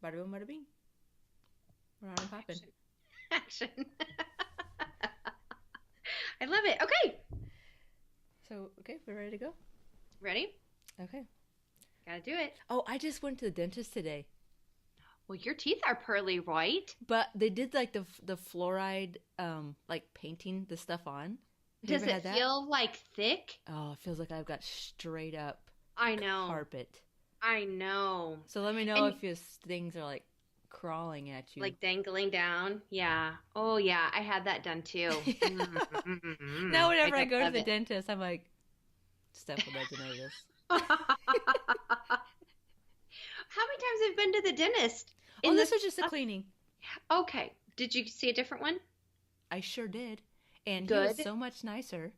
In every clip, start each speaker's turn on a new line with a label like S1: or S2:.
S1: bada boom, bada bing. We're on and popping.
S2: Action. I love it. Okay.
S1: So, okay, we're ready to go?
S2: Ready?
S1: Okay.
S2: Gotta do it.
S1: Oh, I just went to the dentist today.
S2: Well, your teeth are pearly white.
S1: But they did like the fluoride, like painting the stuff on. Have you
S2: Does
S1: ever had
S2: it
S1: that?
S2: feel like thick?
S1: Oh, it feels like I've got straight up
S2: I know.
S1: carpet.
S2: I know.
S1: So let me know
S2: And
S1: if your things are like crawling at you.
S2: like dangling down. Yeah. Oh, yeah. I had that done too.
S1: Now
S2: I
S1: whenever I
S2: don't
S1: go to
S2: love
S1: the
S2: it.
S1: dentist, I'm like, Steph will doesn't know this.
S2: How many times have you been to the dentist?
S1: Oh,
S2: In
S1: this
S2: this?
S1: was just a cleaning.
S2: Okay. Did you see a different one?
S1: I sure did. And he was
S2: Good.
S1: so much nicer.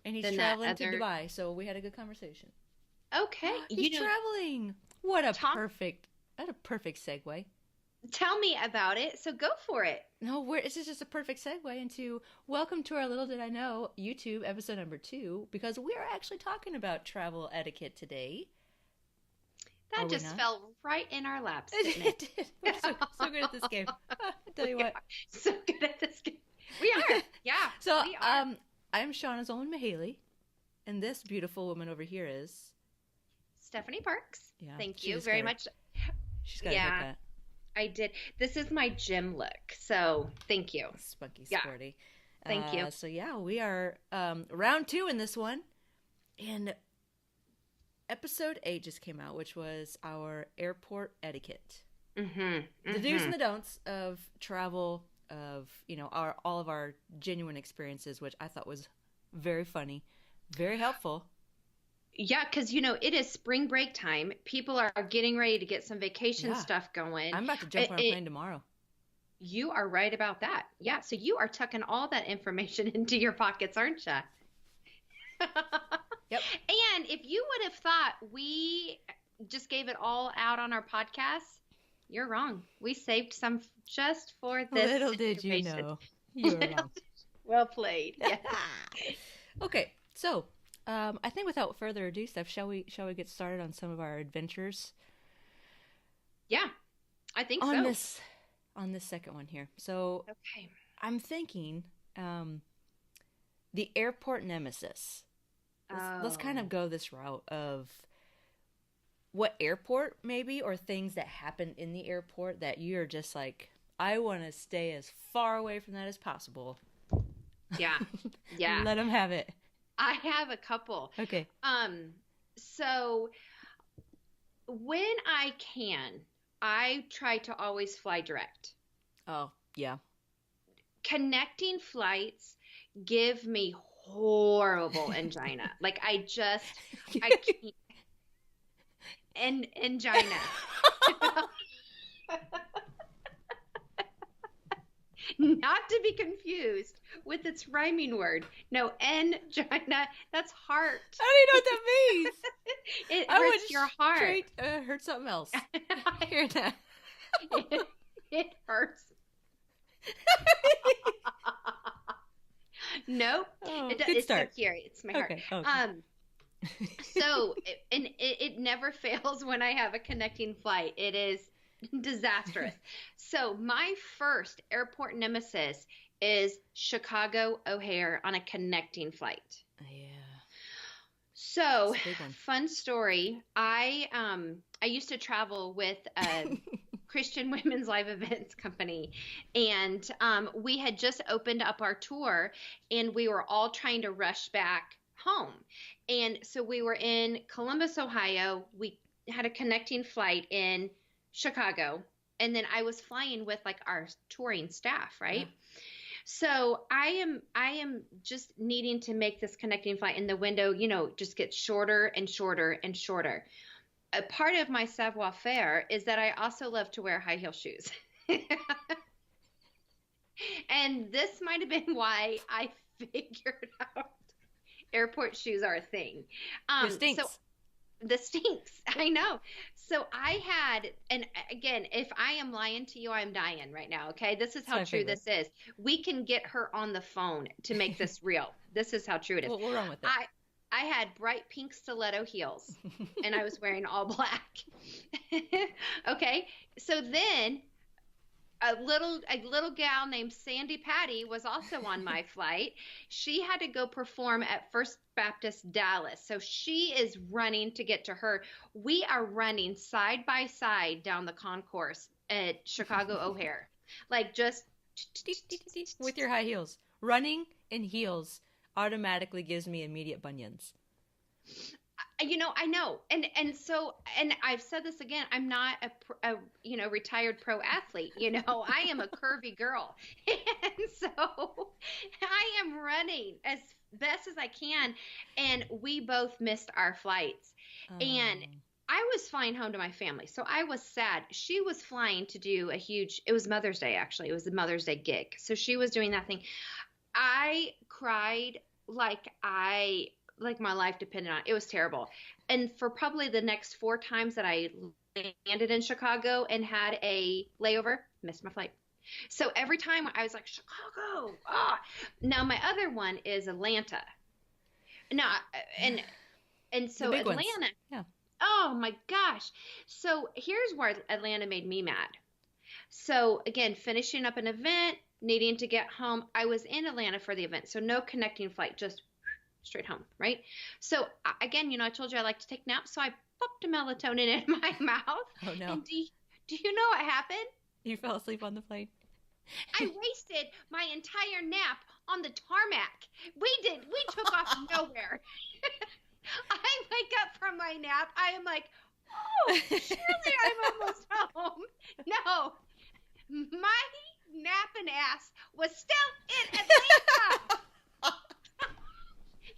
S1: And he's
S2: Than that
S1: traveling to
S2: other.
S1: Dubai, so we had a good conversation.
S2: Okay.
S1: He's traveling. What a
S2: Tom,
S1: perfect, segue.
S2: tell me about it. So go for it.
S1: No, this is just a perfect segue into welcome to our Little Did I Know YouTube episode number 2, because we are actually talking about travel etiquette today. Are
S2: That
S1: we
S2: just
S1: not?
S2: fell right in our laps, didn't
S1: It
S2: it?
S1: did. We're so good at this game. I tell you
S2: We
S1: what.
S2: are so good at this game. We are. Yeah,
S1: So,
S2: we are.
S1: I'm Shauna's own Mahaley, and this beautiful woman over here is,
S2: Stephanie Parks.
S1: yeah,
S2: Thank
S1: she
S2: you
S1: just got
S2: very
S1: her,
S2: much.
S1: she's got a
S2: Yeah,
S1: haircut.
S2: I did. This is my gym look. So thank you.
S1: Spunky,
S2: Yeah,
S1: sporty.
S2: thank you.
S1: So yeah, we are round 2 in this one, and episode 8 just came out, which was our airport etiquette.
S2: Mm-hmm.
S1: The do's
S2: Mm-hmm.
S1: and the don'ts of travel, of all of our genuine experiences, which I thought was very funny, very helpful.
S2: Yeah, because it is spring break time. People are getting ready to get some vacation
S1: Yeah,
S2: stuff going.
S1: I'm about to jump on a plane tomorrow.
S2: You are right about that. Yeah, so you are tucking all that information into your pockets, aren't you?
S1: Yep.
S2: And if you would have thought we just gave it all out on our podcast, you're wrong. We saved some just for this
S1: Little did you
S2: information.
S1: know, you were wrong.
S2: Well played. Yeah.
S1: Okay, so I think without further ado, Steph, shall we get started on some of our adventures
S2: Yeah, I think
S1: on
S2: so.
S1: this second one here? So
S2: Okay.
S1: I'm thinking the airport nemesis. Let's kind
S2: Oh,
S1: of go this route of what airport maybe, or things that happen in the airport that you're just like, I want to stay as far away from that as possible.
S2: yeah. Yeah.
S1: Let them have it.
S2: I have a couple.
S1: Okay.
S2: So when I can, I try to always fly direct.
S1: Oh, yeah.
S2: Connecting flights give me horrible angina. Like I can't. Angina. Not to be confused with its rhyming word. No, angina, that's heart.
S1: I don't even know what that means.
S2: It
S1: I
S2: hurts
S1: would
S2: your heart.
S1: straight hurt something else. Hear that?
S2: It hurts. Nope.
S1: Oh,
S2: It,
S1: good
S2: it's so
S1: start.
S2: here. It's my heart.
S1: Okay. Okay.
S2: So, and it never fails when I have a connecting flight. It is disastrous. So, my first airport nemesis is Chicago O'Hare on a connecting flight.
S1: Yeah.
S2: So,
S1: It's a big one.
S2: fun story. I used to travel with a Christian Women's Live Events company, and we had just opened up our tour, and we were all trying to rush back home. And so we were in Columbus, Ohio. We had a connecting flight in Chicago, and then I was flying with like our touring staff, right?
S1: Yeah.
S2: So I am just needing to make this connecting flight, and the window, just gets shorter and shorter and shorter. A part of my savoir faire is that I also love to wear high heel shoes. And this might have been why I figured out airport shoes are a thing.
S1: It stinks.
S2: So the stinks, I know. So I had, and again, if I am lying to you, I'm dying right now. Okay. This is
S1: It's
S2: how
S1: my
S2: true
S1: favorite.
S2: this is. We can get her on the phone to make this real. This is how true it is.
S1: We'll run with it.
S2: I had bright pink stiletto heels and I was wearing all black. Okay. So then a little gal named Sandy Patty was also on my flight. She had to go perform at First Baptist Dallas. So she is running to get to her. We are running side by side down the concourse at Chicago O'Hare. Like just
S1: with your high heels. Running in heels automatically gives me immediate bunions.
S2: I know. And I've said this again, I'm not a retired pro athlete, I am a curvy girl. And so I am running as best as I can. And we both missed our flights. And I was flying home to my family. So I was sad. She was flying to do it was Mother's Day, actually. It was a Mother's Day gig. So she was doing that thing. I cried like my life depended on it. It was terrible. And for probably the next 4 times that I landed in Chicago and had a layover, missed my flight. So every time I was like, Chicago. Now my other one is Atlanta. Now, and so Atlanta.
S1: Ones. Yeah.
S2: Oh my gosh. So here's where Atlanta made me mad. So again, finishing up an event, needing to get home. I was in Atlanta for the event. So no connecting flight, just straight home, right? So again, I told you I like to take naps, so I popped a melatonin in my mouth.
S1: Oh no!
S2: And do you know what happened?
S1: You fell asleep on the plane.
S2: I wasted my entire nap on the tarmac. We took off nowhere. I wake up from my nap. I am like, oh, surely I'm almost home. No, my napping ass was still in Atlanta.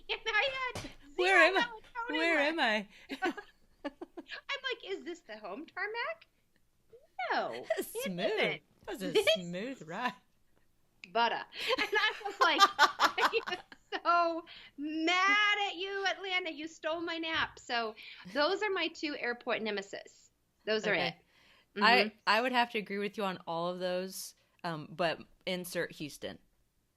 S2: And I had
S1: Where am I?
S2: I'm like, is this the home tarmac? No.
S1: Smooth. That was a smooth ride.
S2: Butter. And I was like, I was so mad at you, Atlanta. You stole my nap. So those are my 2 airport nemesis. Those are it.
S1: Mm-hmm. I would have to agree with you on all of those, but insert Houston.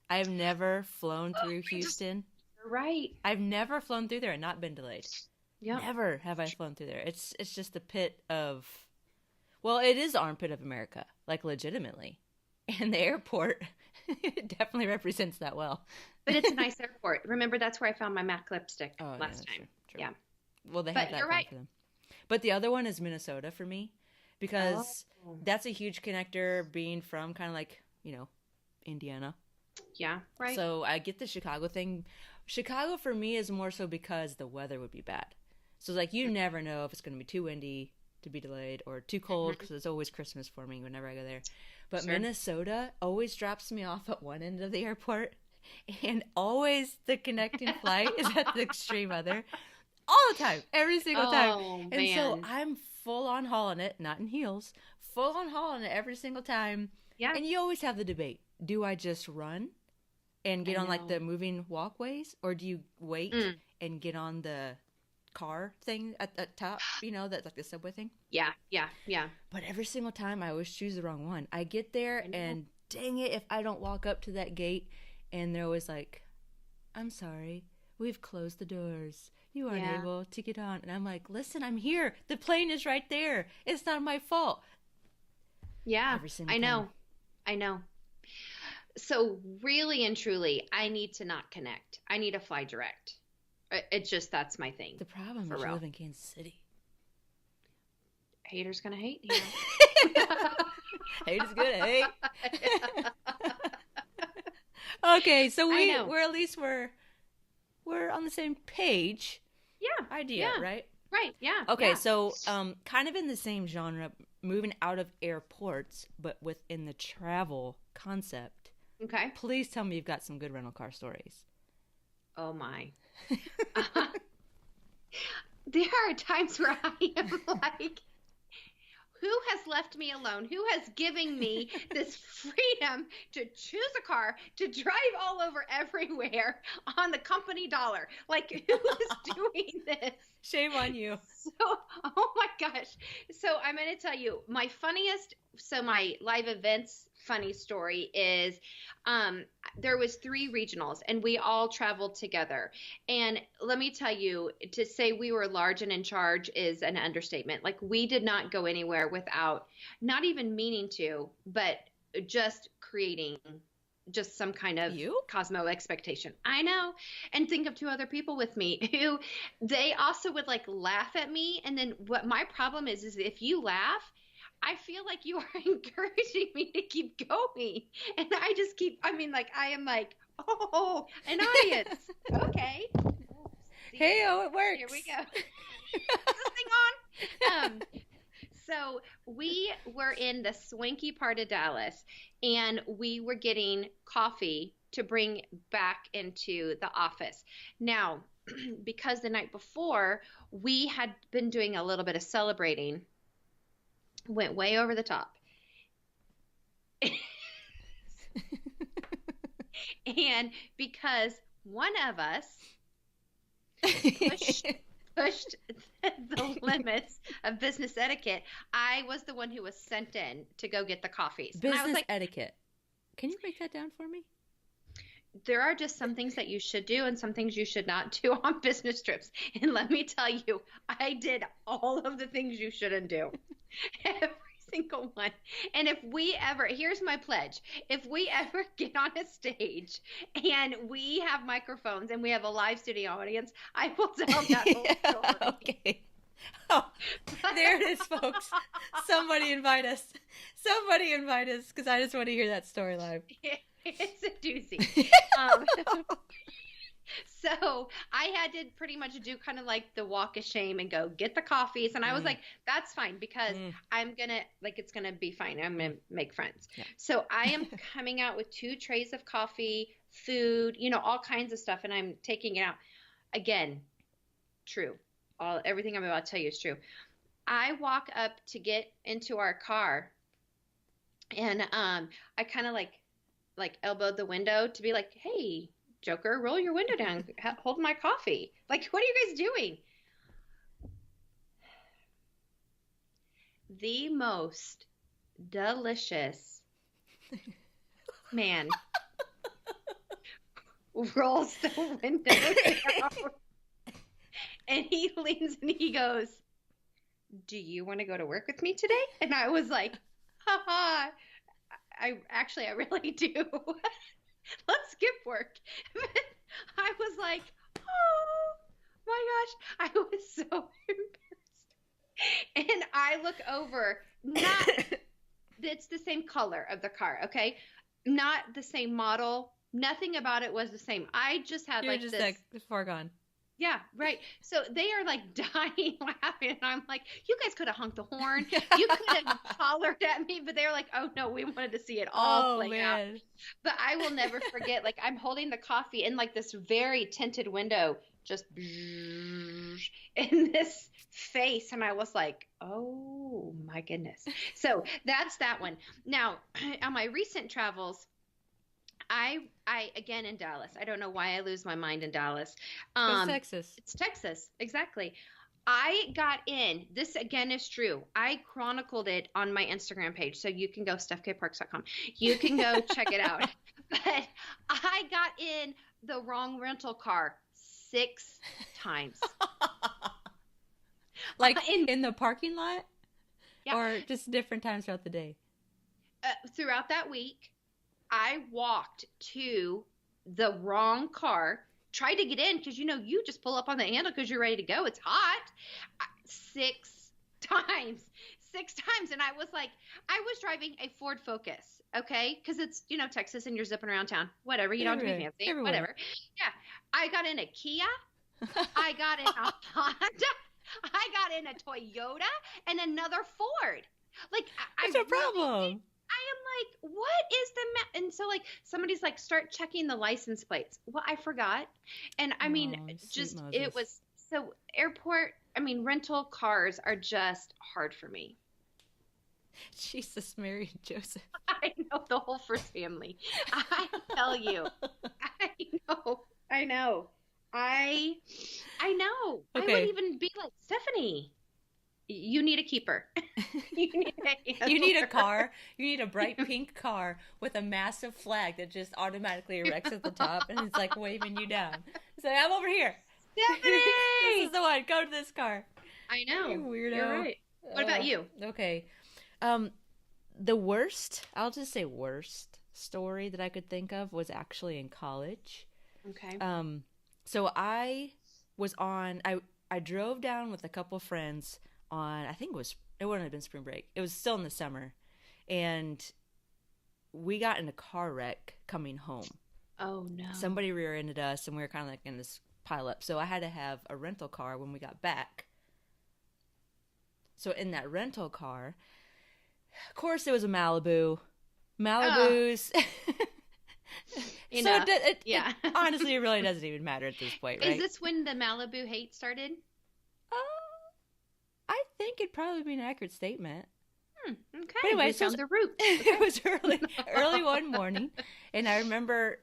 S1: I have never flown through Houston.
S2: Right.
S1: I've never flown through there and not been delayed.
S2: Yeah.
S1: Never have I flown through there. It's just the pit of, well, it is the armpit of America, like legitimately. And the airport definitely represents that well.
S2: But it's a nice airport. Remember, that's where I found my MAC lipstick last time.
S1: True.
S2: Yeah.
S1: Well, they have that going for them. But the other one is Minnesota for me because that's a huge connector being from kind of like, Indiana.
S2: Yeah, right.
S1: So I get the Chicago thing. Chicago for me is more so because the weather would be bad. So it's like you never know if it's going to be too windy to be delayed or too cold because it's always Christmas for me whenever I go there. But Minnesota always drops me off at one end of the airport and always the connecting flight is at the extreme other. All the time. Every single time. And so I'm full on hauling it, not in heels, full on hauling it every single time. Yeah. And you always have the debate. Do I just run and get on like the moving walkways, or do you wait and get on the car thing at the top, that's like the subway thing?
S2: Yeah.
S1: But every single time I always choose the wrong one. I get there and dang it if I don't walk up to that gate and they're always like, I'm sorry, we've closed the doors. You aren't able to get on. And I'm like, listen, I'm here. The plane is right there. It's not my fault.
S2: Yeah, every single time. I know. So really and truly, I need to not connect. I need to fly direct. It's just, that's my thing.
S1: The problem is you live in Kansas City.
S2: Haters gonna hate.
S1: Haters gonna hate. Okay, so we're at least we're on the same page.
S2: Yeah.
S1: Idea, right?
S2: Right. Yeah.
S1: Okay, so kind of in the same genre, moving out of airports, but within the travel concept.
S2: Okay.
S1: Please tell me you've got some good rental car stories.
S2: Oh my. There are times where I am like, who has left me alone? Who has given me this freedom to choose a car, to drive all over everywhere on the company dollar? Like, who is doing this?
S1: Shame on you.
S2: So, oh my gosh. So I'm going to tell you my live events funny story is there was 3 regionals and we all traveled together. And let me tell you, to say we were large and in charge is an understatement. Like we did not go anywhere without not even meaning to, but just creating just some kind of
S1: You?
S2: Cosmo expectation. I know. And think of 2 other people with me who they also would like laugh at me. And then what my problem is if you laugh, I feel like you are encouraging me to keep going. And I just keep, I mean, like, I am like, oh, an audience. Okay. See,
S1: Hey, oh, it works.
S2: here we go. Is this thing on? So we were in the swanky part of Dallas and we were getting coffee to bring back into the office. Now, because the night before we had been doing a little bit of celebrating, went way over the top. And because one of us pushed the limits of business etiquette, I was the one who was sent in to go get the coffees. And I was
S1: Business
S2: like,
S1: etiquette. Can you break that down for me?
S2: there are just some things that you should do and some things you should not do on business trips. And let me tell you, I did all of the things you shouldn't do. Every single one. And if we ever, here's my pledge, if we ever get on a stage and we have microphones and we have a live studio audience, I will tell that whole story.
S1: Okay. Oh, there it is, folks. Somebody invite us. Somebody invite us, because I just want to hear that story live.
S2: It's a doozy. So I had to pretty much do kind of like the walk of shame and go get the coffees. And I was like, that's fine because I'm going to, like, it's going to be fine. I'm going to make friends. Yeah. So I am coming out with 2 trays of coffee, food, you know, all kinds of stuff. And I'm taking it out. Again, true. Everything I'm about to tell you is true. I walk up to get into our car and I kind of like elbowed the window to be like, hey, Joker, roll your window down, hold my coffee. Like, what are you guys doing? The most delicious man rolls the window down and he leans and he goes, do you want to go to work with me today? And I was like, haha, I really do. Let's skip work. I was like, oh my gosh, I was so embarrassed. And I look over, it's the same color of the car, okay? Not the same model. Nothing about it was the same. I just had
S1: You're just
S2: this.
S1: like foregone.
S2: Yeah, right. So they are like dying laughing. And I'm like, you guys could have honked the horn. You could have hollered at me, but they were like, oh no, we wanted to see it all play out. But I will never forget, like I'm holding the coffee in like this very tinted window, just in this face. And I was like, oh my goodness. So that's that one. Now, on my recent travels, I again in Dallas. I don't know why I lose my mind in Dallas.
S1: It's Texas.
S2: It's Texas, exactly. I got in. This again is true. I chronicled it on my Instagram page, so you can go stephkparks.com. You can go check it out. But I got in the wrong rental car 6 times.
S1: Like in the parking lot,
S2: yeah.
S1: Or just different times throughout the day.
S2: Throughout that week. I walked to the wrong car, tried to get in because, you know, you just pull up on the handle because you're ready to go. It's hot. 6 times. 6 times. And I was like, I was driving a Ford Focus, okay? Because it's, you know, Texas and you're zipping around town. Whatever. You don't have to be fancy.
S1: Everywhere.
S2: Whatever. Yeah. I got in a Kia. I got in a Honda. I got in a Toyota and another Ford. Like,
S1: what's the problem?
S2: I am like, what is the and so like somebody's like, start checking the license plates. Well, I forgot. And I mean, just Moses. It was so airport. I mean, rental cars are just hard for me.
S1: Jesus, Mary and Joseph.
S2: I know, the whole first family. I tell you. I know. I know. Okay. I would even be like, Stephanie, You need a keeper. You need a
S1: You need a
S2: handler.
S1: car. You need a bright pink car with a massive flag that just automatically erects at the top and it's like waving you down. It's like, I'm over here. This is
S2: Stephanie!
S1: the one. Go to this car.
S2: I
S1: You
S2: know. You're
S1: weirdo.
S2: right. What about you?
S1: Okay. Um, the worst, I'll just say worst story that I could think of was actually in college.
S2: Okay.
S1: So I drove down with a couple friends on, I think it wouldn't have been spring break. It was still in the summer. And we got in a car wreck coming home.
S2: Oh no.
S1: Somebody rear-ended us and we were kind of like in this pile up. So I had to have a rental car when we got back. So in that rental car, of course it was a Malibu. Malibus.
S2: Enough.
S1: Yeah. Honestly, it really doesn't even matter at this point, right?
S2: Is this when the Malibu hate started?
S1: I think it'd probably be an accurate statement.
S2: Okay.
S1: But anyway,
S2: we found the root.
S1: It was early one morning, and I remember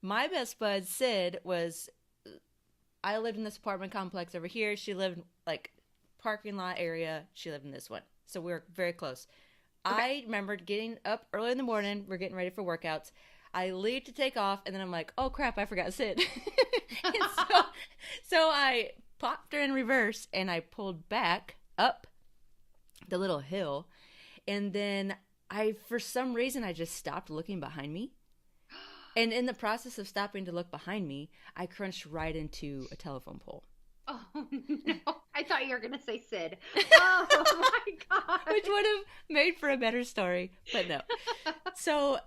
S1: my best bud Sid was. I lived in this apartment complex over here. She lived like parking lot area. She lived in this one, so we were very close. Okay. I remembered getting up early in the morning. We're getting ready for workouts. I leave to take off, and then I'm like, "Oh crap! I forgot Sid." And so I popped her in reverse, and I pulled back up the little hill, and then for some reason, I just stopped looking behind me. And in the process of stopping to look behind me, I crunched right into a telephone pole.
S2: Oh, no. I thought you were going to say Sid. Oh, my God.
S1: Which would have made for a better story, but no. So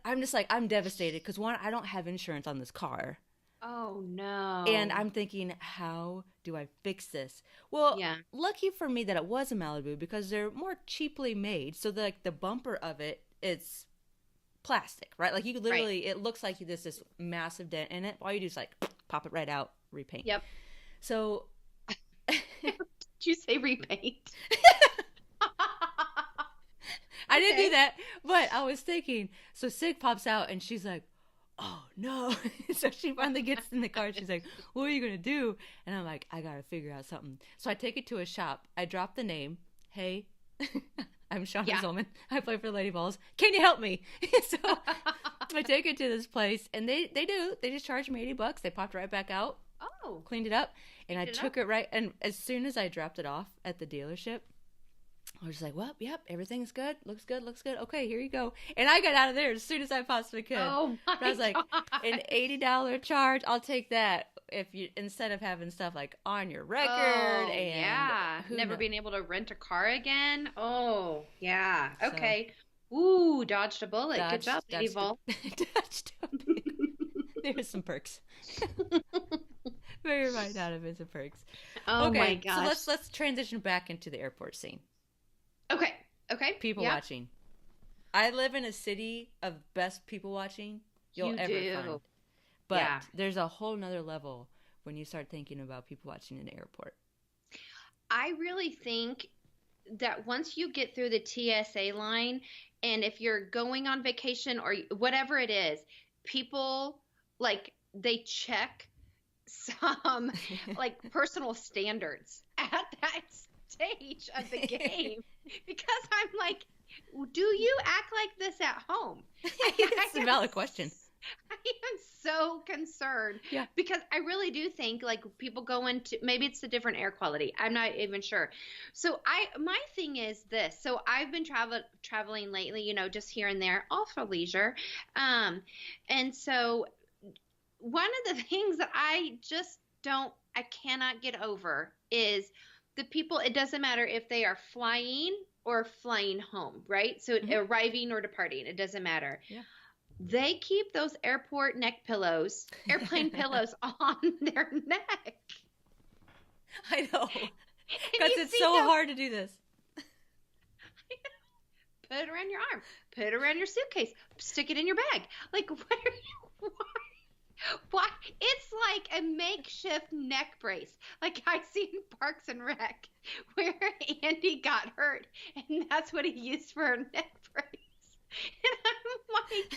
S1: I'm just like, I'm devastated because, one, I don't have insurance on this car.
S2: Oh, no.
S1: And I'm thinking, how do I fix this? Well, lucky for me that it was a Malibu because they're more cheaply made. So the bumper of it, it's plastic, right? Like you could literally, it looks like there's this massive dent in it. All you do is like pop it right out, repaint.
S2: Yep.
S1: So.
S2: Did you say repaint?
S1: I didn't do that, but I was thinking, so Sig pops out and she's like, oh no. So she finally gets in the car. She's like, what are you going to do? And I'm like, I got to figure out something. So I take it to a shop. I drop the name. Hey, I'm Shauna Zolman. I play for the Lady Balls. Can you help me? So I take it to this place and they do. They just charged me $80. They popped right back out.
S2: Oh.
S1: Cleaned it up. And I took it right. And as soon as I dropped it off at the dealership, I was just like, well, yep, everything's good. Looks good. Okay, here you go. And I got out of there as soon as I possibly could.
S2: Oh, my
S1: But I was like, an $80 charge, I'll take that. If you, instead of having stuff like on your record
S2: never being able to rent a car again. Oh, yeah. Okay. So, ooh, dodged a bullet. Good job, Lady Vol.
S1: Dodged a bullet. There's some perks. Very right out of it, some perks.
S2: Oh, okay, my gosh.
S1: So let's transition back into the airport scene.
S2: Okay.
S1: People watching. I live in a city of best people watching you'll ever find. But there's a whole nother level when you start thinking about people watching in the airport.
S2: I really think that once you get through the TSA line, and if you're going on vacation or whatever it is, people, like, they check some, like, personal standards at that stage of the game. Because I'm like, do you act like this at home?
S1: It's a valid question.
S2: I am so concerned because I really do think like people go into, maybe it's the different air quality. I'm not even sure. So my thing is this. So I've been traveling lately, just here and there, all for leisure. And so one of the things that I cannot get over is the people. It doesn't matter if they are flying or flying home, right? So arriving or departing, it doesn't matter. Yeah. They keep those airplane pillows on their neck.
S1: I know. Because it's so hard to do this.
S2: Put it around your arm. Put it around your suitcase. Stick it in your bag. Like, why? It's like a makeshift neck brace. Like I seen Parks and Rec where Andy got hurt, and that's what he used for a neck brace. And I'm like,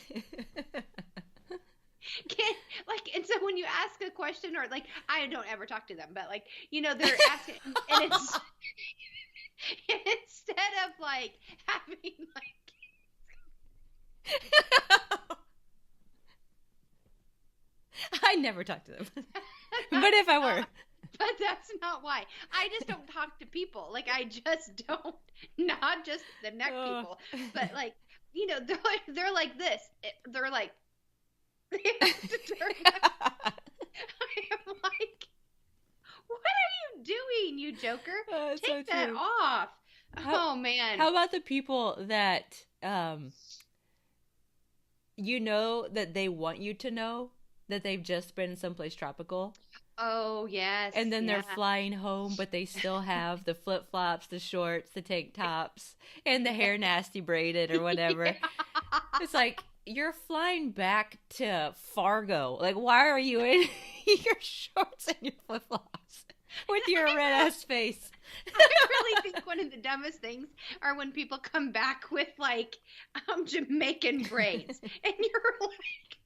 S2: Can like, and so when you ask a question, or like, I don't ever talk to them, but like, they're asking, and it's instead of like having like,
S1: I never talk to them. But if I were.
S2: But that's not why. I just don't talk to people. Like, I just don't, not just the neck people, but like, they're like this. They're like, they have to turn. I am like, what are you doing, you joker? Take that off. Oh man.
S1: How about the people that that they want you to know that they've just been someplace tropical?
S2: Oh yes.
S1: And then they're flying home, but they still have the flip-flops, the shorts, the tank tops, and the hair nasty braided or whatever. Yeah. It's like, you're flying back to Fargo. Like, why are you in your shorts and your flip-flops with your red-ass face?
S2: I really think one of the dumbest things are when people come back with, like, Jamaican braids. And you're like,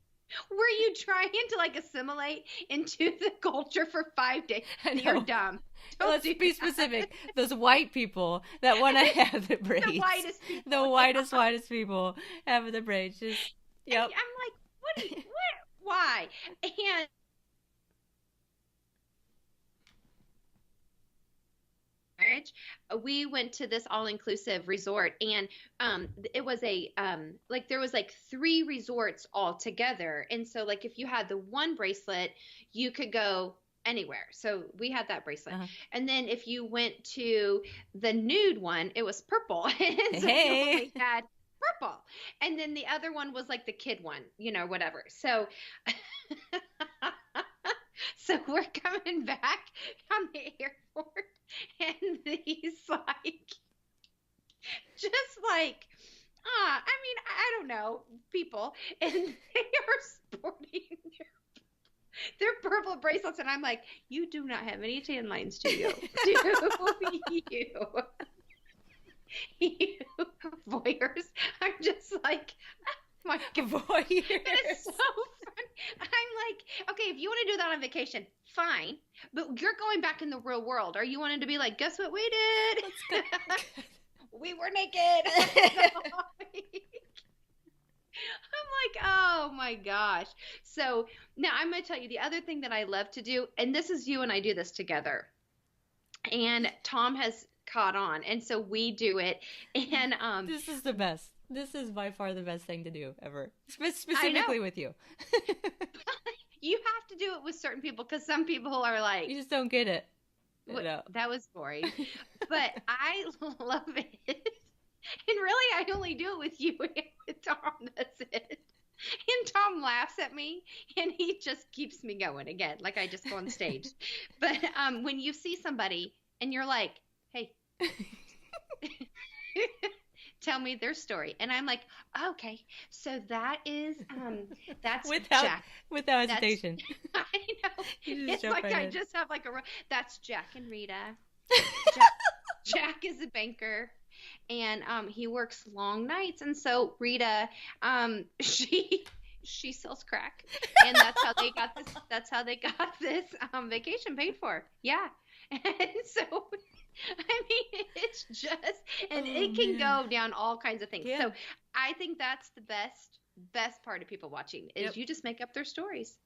S2: were you trying to, like, assimilate into the culture for 5 days? You're dumb.
S1: Let's be specific. Those white people that want to have the braids.
S2: The whitest people.
S1: The whitest people have the braids. Just, yep.
S2: And I'm like, what? Why? And marriage, we went to this all-inclusive resort, and it was there was like 3 resorts all together, and so like if you had the one bracelet, you could go anywhere. So we had that bracelet. And then if you went to the nude one, it was purple. And so you only had purple, and then the other one was like the kid one, whatever. So so we're coming back on the airport, and these I don't know, people, and they are sporting their purple bracelets, and I'm like, you do not have any tan lines, do you? Do you? You voyeurs. I'm just like, oh my God.
S1: Voyeurs.
S2: It's so funny. I'm like, okay, if you want to do that on vacation, fine, but you're going back in the real world. Are you wanting to be like, guess what we did? We were naked. I'm like, oh my gosh. So now I'm going to tell you the other thing that I love to do, and this is you and I do this together. And Tom has caught on, and so we do it. And
S1: this is the best. This is by far the best thing to do ever, specifically with you.
S2: You have to do it with certain people, because some people are like,
S1: you just don't get it.
S2: That was boring. But I love it. And really, I only do it with you and with Tom. That's it. And Tom laughs at me, and he just keeps me going again, like I just go on stage. But when you see somebody and you're like, hey, tell me their story. And I'm like, okay, so that is, that's Jack.
S1: Without hesitation.
S2: I know. It's like I just have like that's Jack and Rita. Jack is a banker. And he works long nights, and so Rita, she sells crack, and that's how they got this. That's how they got this vacation paid for. Yeah, and so I mean, it's just, and it can go down all kinds of things. Yeah. So I think that's the best part of people watching is you just make up their stories.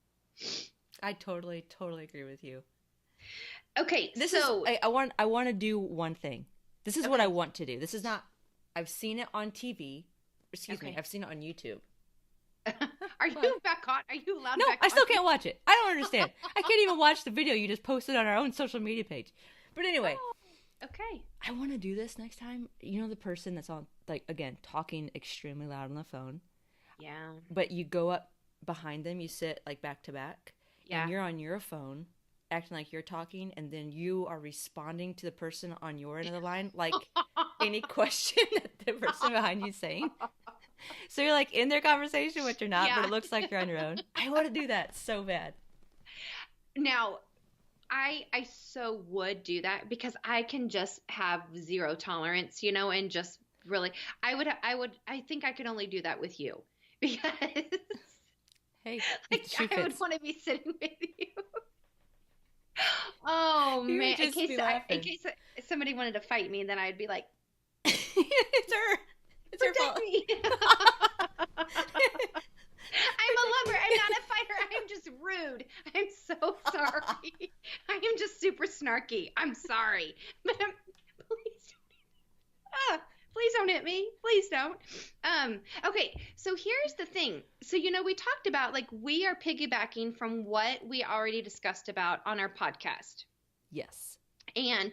S1: I totally agree with you.
S2: Okay,
S1: I want to do one thing. This is what I want to do. This is not, I've seen it on TV. Excuse me. I've seen it on YouTube.
S2: Are you back on? Are you allowed
S1: no,
S2: back on?
S1: No, I still can't watch it. I don't understand. I can't even watch the video you just posted on our own social media page. But anyway.
S2: Oh, okay.
S1: I want to do this next time. You know the person that's on, like, again, talking extremely loud on the phone?
S2: Yeah.
S1: But you go up behind them, you sit, like, back to back. Yeah. And you're on your phone, acting like you're talking, and then you are responding to the person on your end of the line, like any question that the person behind you is saying. So you're like in their conversation, but you're not, but it looks like you're on your own. I want to do that so bad.
S2: Now, I so would do that because I can just have zero tolerance, and just really, I think I could only do that with you because
S1: Hey, if
S2: Like
S1: the shoe
S2: I would
S1: fits.
S2: want to be sitting with you. Oh
S1: You
S2: man,
S1: would just be
S2: in
S1: laughing.
S2: case somebody wanted to fight me, then I'd be like,
S1: It's her. It's her
S2: protect
S1: fault.
S2: me. I'm a
S1: Protect
S2: lover.
S1: me.
S2: I'm not a fighter. I'm just rude. I'm so sorry. I am just super snarky. I'm sorry. Please, ah, please don't hit me. Please don't. Okay, so here's the thing. So, we talked about like we are piggybacking from what we already discussed about on our podcast.
S1: Yes.
S2: And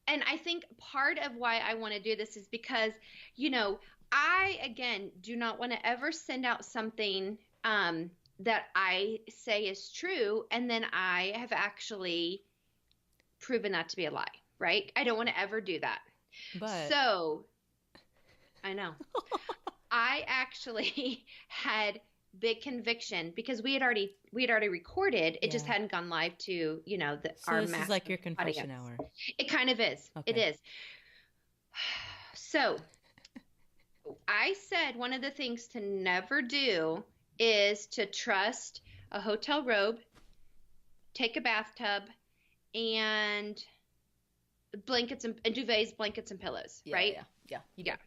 S2: I think part of why I want to do this is because, you know, I again do not want to ever send out something that I say is true and then I have actually proven that to be a lie, right? I don't want to ever do that.
S1: But
S2: So, I know. I actually had big conviction because we had already recorded. It just
S1: yeah.
S2: hadn't gone live to,
S1: So
S2: our
S1: this is like
S2: massive
S1: your confession
S2: audience.
S1: hour.
S2: It kind of is. It
S1: Okay.
S2: is. So I said one of the things to never do is to trust a hotel robe, take a bathtub, and blankets and duvets, blankets and pillows,
S1: Yeah,
S2: right?
S1: yeah, yeah. You
S2: Yeah.
S1: did.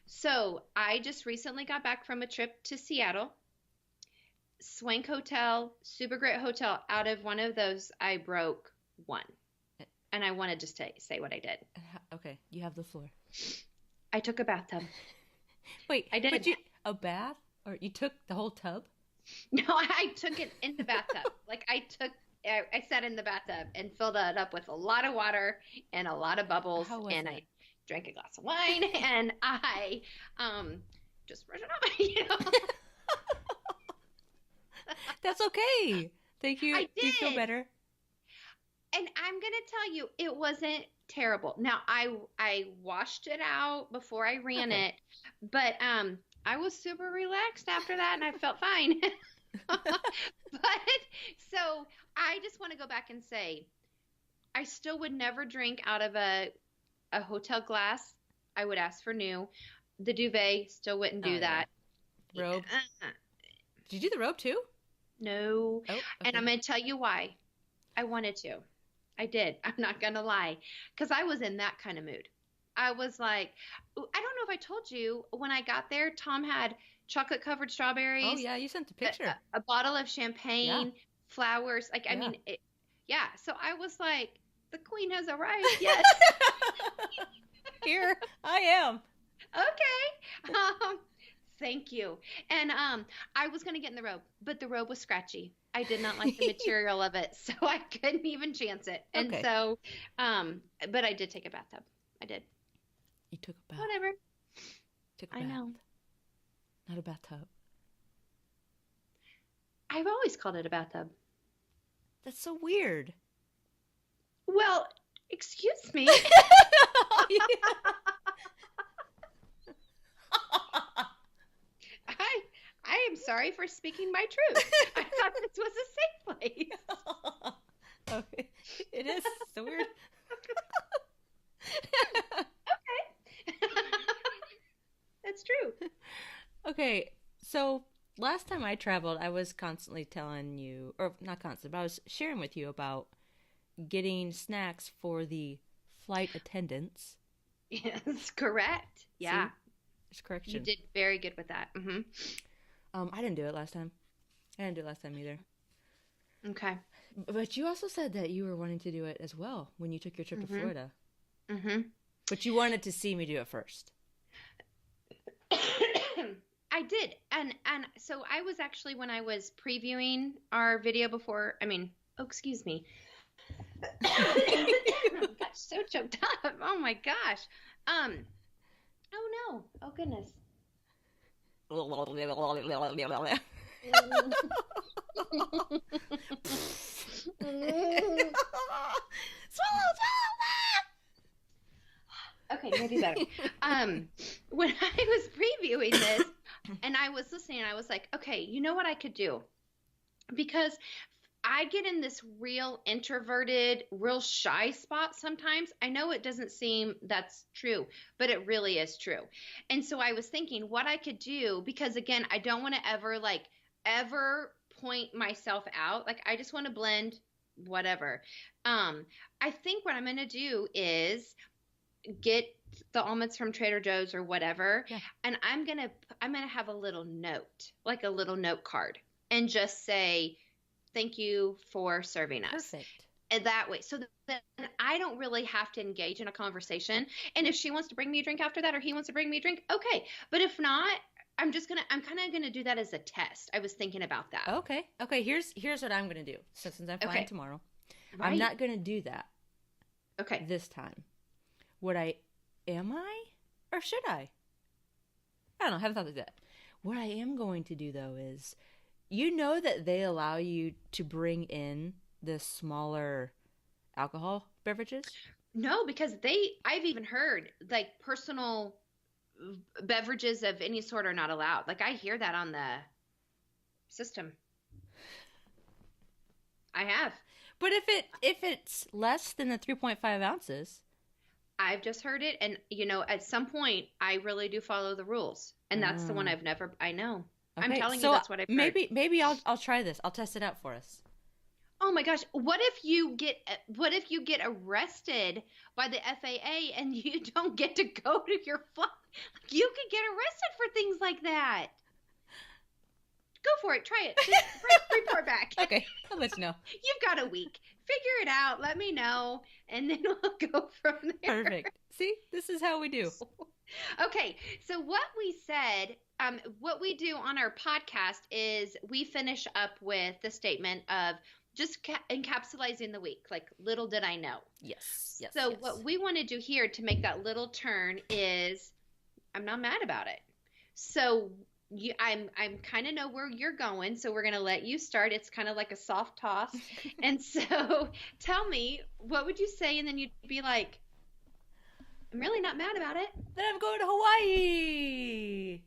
S2: So I just recently got back from a trip to Seattle. Swank Hotel, super great hotel. Out of one of those, I broke one. And I want to just say what I did.
S1: Okay, you have the floor.
S2: I took a bathtub.
S1: Wait,
S2: I did.
S1: but you a bath or you took the whole tub?
S2: No, I took it in the bathtub. Like I sat in the bathtub and filled it up with a lot of water and a lot of bubbles.
S1: How was
S2: And
S1: it?
S2: I drank a glass of wine and I just brushed it up.
S1: That's okay. Thank you.
S2: I
S1: Do you feel
S2: did.
S1: better?
S2: And I'm gonna tell you, it wasn't terrible. Now I washed it out before I ran
S1: Okay.
S2: it, but I was super relaxed after that and I felt fine. But so I just want to go back and say I still would never drink out of a hotel glass. I would ask for new. The duvet still wouldn't
S1: Oh
S2: do
S1: yeah.
S2: that.
S1: Robe.
S2: Uh-uh.
S1: Did you do the robe too?
S2: No.
S1: Oh,
S2: And I'm
S1: okay.
S2: going to tell you why. I wanted to. I did. I'm not going to lie. Because I was in that kind of mood. I was like, I don't know if I told you, when I got there, Tom had chocolate covered
S1: Oh
S2: strawberries,
S1: yeah, you sent the
S2: a,
S1: picture.
S2: a bottle of
S1: Yeah.
S2: champagne, flowers. Like, I
S1: Yeah.
S2: mean, yeah. So I was like, the queen has arrived. Yes.
S1: Here I am.
S2: Okay. Thank you. And I was going to get in the robe, but the robe was scratchy. I did not like the material of it, so I couldn't even chance it. And
S1: Okay.
S2: so, but I did take a bathtub. I did.
S1: You took a bath.
S2: Whatever.
S1: Took a
S2: I
S1: bath.
S2: know.
S1: Not a bathtub.
S2: I've always called it a bathtub.
S1: That's so weird.
S2: Well, excuse me. I am sorry for speaking my truth. I thought this was a safe place.
S1: Okay. It is so weird.
S2: That's true.
S1: Okay, so last time I traveled, I was constantly telling you, or not constantly, but I was sharing with you about getting snacks for the flight attendants.
S2: Yes, correct. Yeah.
S1: See? There's correction.
S2: You did very good with that.
S1: I didn't do it last time. I didn't do it last time either.
S2: Okay.
S1: But you also said that you were wanting to do it as well when you took your trip to Florida.
S2: Mm-hmm.
S1: But you wanted to see me do it first.
S2: I did. And so I was actually, when I was previewing our video before, excuse me. Got so choked up. Oh my gosh. Oh no. Oh goodness. Okay, maybe better. When I was previewing this and I was listening, I was like, okay, you know what I could do? Because I get in this real introverted, real shy spot sometimes. I know it doesn't seem that's true, but it really is true. And so I was thinking what I could do, because again, I don't want to ever like ever point myself out. Like I just want to blend whatever. I think what I'm going to do is get the almonds from Trader Joe's or whatever,
S1: Yeah.
S2: and I'm going to have a little note, like a little note card, and just say thank you for serving us.
S1: Perfect.
S2: And that way, so then I don't really have to engage in a conversation. And if she wants to bring me a drink after that, or he wants to bring me a drink, okay. But if not, I'm kind of gonna do that as a test. I was thinking about that.
S1: Okay. Here's what I'm gonna do. So since I'm flying tomorrow,
S2: Right.
S1: I'm not gonna do that.
S2: Okay.
S1: This time, am I, or should I? I don't know. I haven't thought of that. What I am going to do though is, you know that they allow you to bring in the smaller alcohol beverages?
S2: No, because I've even heard like personal beverages of any sort are not allowed. Like I hear that on the system. I have.
S1: But if it's less than the 3.5 ounces,
S2: I've just heard it, and at some point I really do follow the rules, and that's the one I know. Okay, I'm telling you, that's what I've heard.
S1: Maybe I'll try this. I'll test it out for us.
S2: Oh my gosh, what if you get arrested by the FAA and you don't get to go to your flight? You could get arrested for things like that. Go for it. Try it. Report back.
S1: Okay, I'll let you know.
S2: You've got a week. Figure it out. Let me know, and then we'll go from there.
S1: Perfect. See, this is how we do.
S2: Okay, so what we do on our podcast is we finish up with the statement of just encapsulating the week, like little did I know.
S1: Yes.
S2: So what we want to do here to make that little turn is I'm not mad about it. So I'm kind of know where you're going, so we're going to let you start. It's kind of like a soft toss. And so tell me, what would you say? And then you'd be like, I'm really not mad about it.
S1: Then I'm going to Hawaii.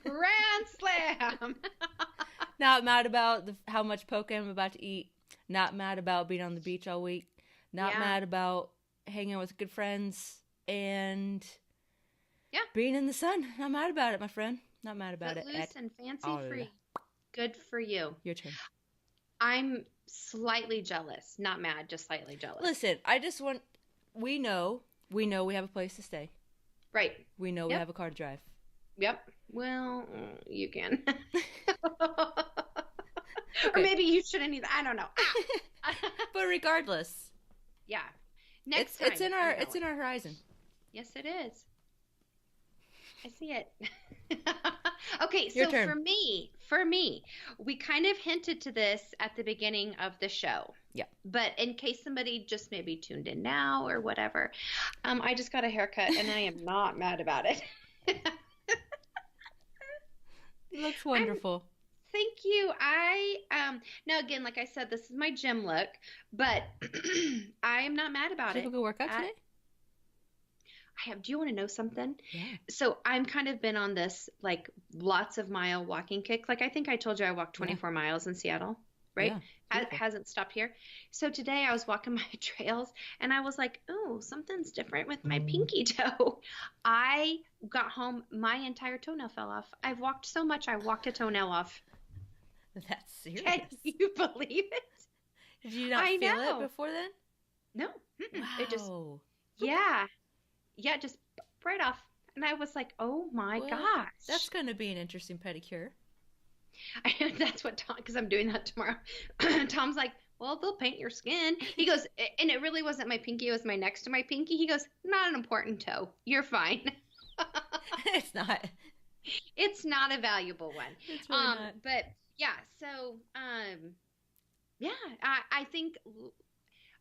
S2: Grand slam.
S1: Not mad about how much poke I'm about to eat. Not mad about being on the beach all week. Not mad about hanging with good friends and being in the sun. Not mad about it, my friend. Not mad about it.
S2: Loose and fancy free. Good for you.
S1: Your turn.
S2: I'm slightly jealous. Not mad, just slightly jealous.
S1: Listen, we know we have a place to stay.
S2: Right.
S1: We know we have a car to drive.
S2: Yep. Well, you can. Or maybe you shouldn't either. I don't know.
S1: But regardless.
S2: Yeah. Next time.
S1: It's in our horizon.
S2: Yes, it is. I see it. Okay,
S1: Your
S2: so
S1: turn.
S2: for me, we kind of hinted to this at the beginning of the show.
S1: Yeah.
S2: But in case somebody just maybe tuned in now or whatever, I just got a haircut and I am not mad about it.
S1: It looks wonderful.
S2: Thank you. Now again, like I said, this is my gym look, but I am not mad about it.
S1: Did you go work out today?
S2: I have. Do you want to know something?
S1: Yeah.
S2: So I'm kind of been on this like lots of mile walking kick. Like I think I told you I walked 24 miles in Seattle, right?
S1: Yeah,
S2: hasn't stopped here. So today I was walking my trails and I was like, oh, something's different with my pinky toe. I got home, my entire toenail fell off. I've walked so much, I walked a toenail off.
S1: That's serious.
S2: Can you believe it?
S1: Did you not feel it before then?
S2: No.
S1: Wow.
S2: It just, just right off. And I was like, oh my gosh.
S1: That's going to be an interesting pedicure.
S2: That's what Tom, because I'm doing that tomorrow. Tom's like, well, they'll paint your skin. He goes, and it really wasn't my pinky. It was my next to my pinky. He goes, not an important toe. You're fine.
S1: It's not.
S2: It's not a valuable one.
S1: It's really not.
S2: But yeah, so, I think,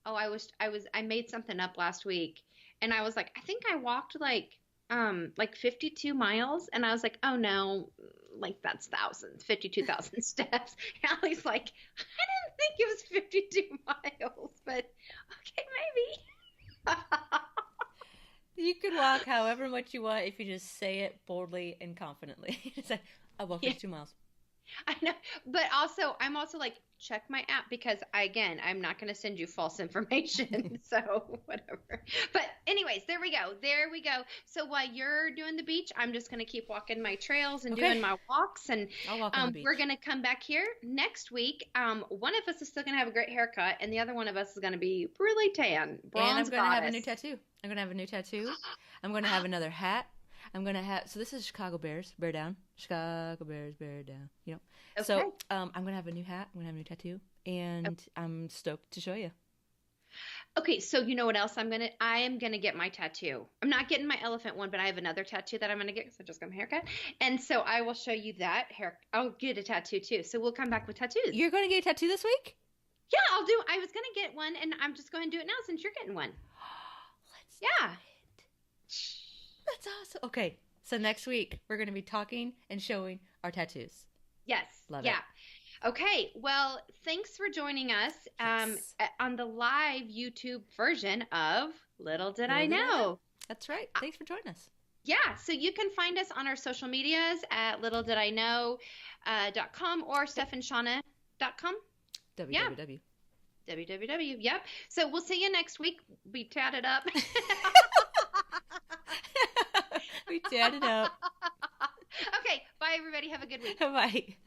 S2: I made something up last week and I was like, I think I walked like 52 miles. And I was like, oh no, like that's 52,000 steps. Allie's like, I didn't think it was 52 miles, but okay, maybe.
S1: You could walk however much you want if you just say it boldly and confidently. It's like, I walked 52 miles.
S2: I know, but also I'm also like check my app because I'm not going to send you false information. So whatever. But anyways, there we go. There we go. So while you're doing the beach, I'm just going to keep walking my trails and doing my walks. And
S1: I'll walk on the beach.
S2: We're going to come back here next week. One of us is still going to have a great haircut and the other one of us is going to be really tan. Bronze
S1: and I'm going to have a new
S2: goddess.
S1: tattoo. I'm going to have a new tattoo. I'm going to have another hat. I'm going to have, so this is Chicago Bears, bear down. Chicago Bears, bear down. You know.
S2: Okay.
S1: So I'm going to have a new hat. I'm going to have a new tattoo. And I'm stoked to show you.
S2: Okay, so you know what else I am gonna get my tattoo. I'm not getting my elephant one, but I have another tattoo that I'm gonna get because I just got my haircut. And so I will show you that hair. I'll get a tattoo too. So we'll come back with tattoos.
S1: You're going to get a tattoo this week?
S2: Yeah, I was gonna get one and I'm just going to do it now since you're getting one.
S1: Let's do it. That's awesome. Okay, so next week we're going to be talking and showing our tattoos.
S2: Yes.
S1: Love it.
S2: Okay, well, thanks for joining us on the live YouTube version of Little Did I Know.
S1: That's right. Thanks for joining us.
S2: Yeah, so you can find us on our social medias at littledidiknow.com or stephandshauna.com.
S1: www.
S2: www. Yep. So we'll see you next week. We chatted up.
S1: We chatted up.
S2: Okay, bye everybody. Have a good week.
S1: Bye.